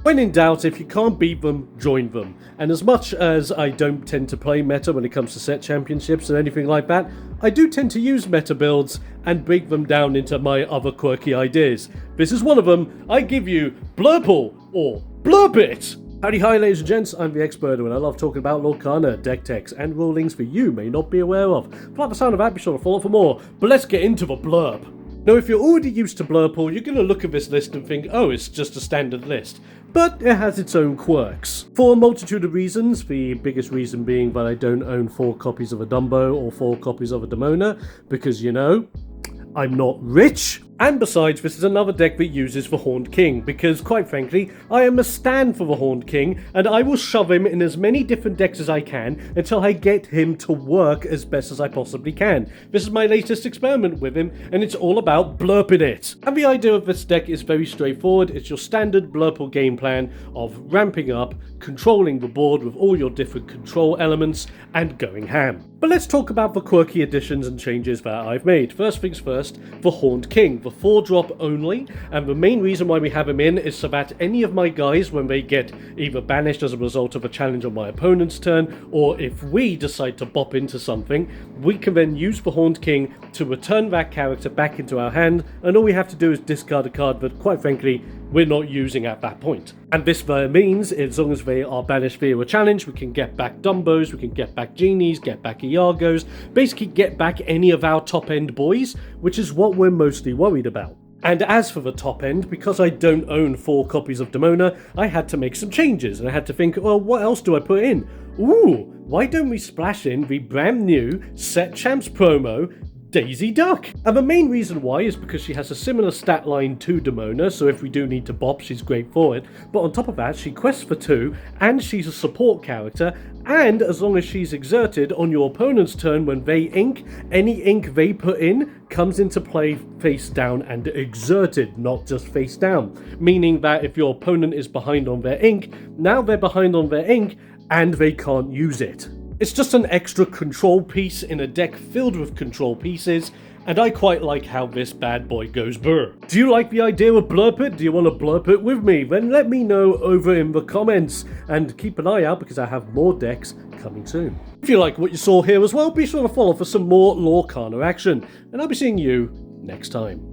When in doubt, if you can't beat them, join them. And as much as I don't tend to play meta when it comes to set championships or anything like that, I do tend to use meta builds and break them down into my other quirky ideas. This is one of them. I give you Blurple or Blurbit. Howdy hi ladies and gents, I'm the expert and I love talking about Lorcana, deck techs and rulings for you may not be aware of. If you like the sound of that, be sure to follow for more, but let's get into the blurb. Now if you're already used to Blurple, you're going to look at this list and think, oh, it's just a standard list. But it has its own quirks. For a multitude of reasons, the biggest reason being that I don't own 4 copies of a Dumbo or 4 copies of a Demona, because you know, I'm not rich. And besides, this is another deck that uses the Horned King, because quite frankly, I am a stan for the Horned King, and I will shove him in as many different decks as I can until I get him to work as best as I possibly can. This is my latest experiment with him, and it's all about blurping it. And the idea of this deck is very straightforward. It's your standard Blurple game plan of ramping up, controlling the board with all your different control elements, and going ham. But let's talk about the quirky additions and changes that I've made. First things first, the Horned King. The 4-drop only, and the main reason why we have him in is so that any of my guys, when they get either banished as a result of a challenge on my opponent's turn, or if we decide to bop into something, we can then use the Horned King to return that character back into our hand, and all we have to do is discard a card that, quite frankly, we're not using at that point. And this means, as long as they are banished via a challenge, we can get back Dumbos, we can get back Genies, get back Iagos, basically get back any of our top-end boys, which is what we're mostly worried about. And as for the top end, because I don't own 4 copies of Demona, I had to make some changes, and I had to think, well, what else do I put in? Ooh, why don't we splash in the brand new Set Champs promo, Daisy Duck? And the main reason why is because she has a similar stat line to Demona, so if we do need to bop, she's great for it. But on top of that, she quests for 2, and she's a support character, and as long as she's exerted on your opponent's turn when they ink, any ink they put in comes into play face down and exerted, not just face down. Meaning that if your opponent is behind on their ink, now they're behind on their ink, and they can't use it. It's just an extra control piece in a deck filled with control pieces, and I quite like how this bad boy goes brr. Do you like the idea of Blurp It? Do you want to blurp it with me? Then let me know over in the comments, and keep an eye out because I have more decks coming soon. If you like what you saw here as well, be sure to follow for some more Lorcana action, and I'll be seeing you next time.